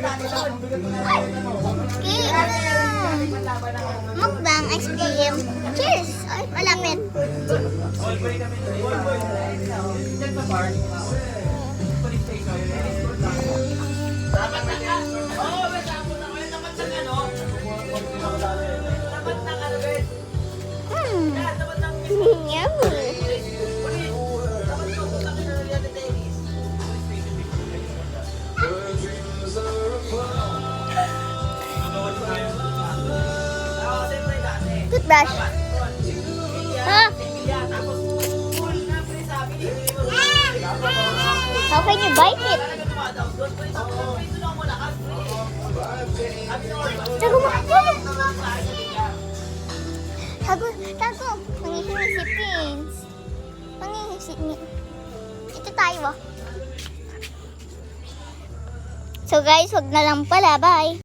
Okay. Mukbang ice cream. Cheers! Ay, malapit. Yummy. Toothbrush. Huh? How can you bite it? Tago mo. Tago. Mangihingi si Prince. Ito tayo. So guys, wag na lang pala. Bye.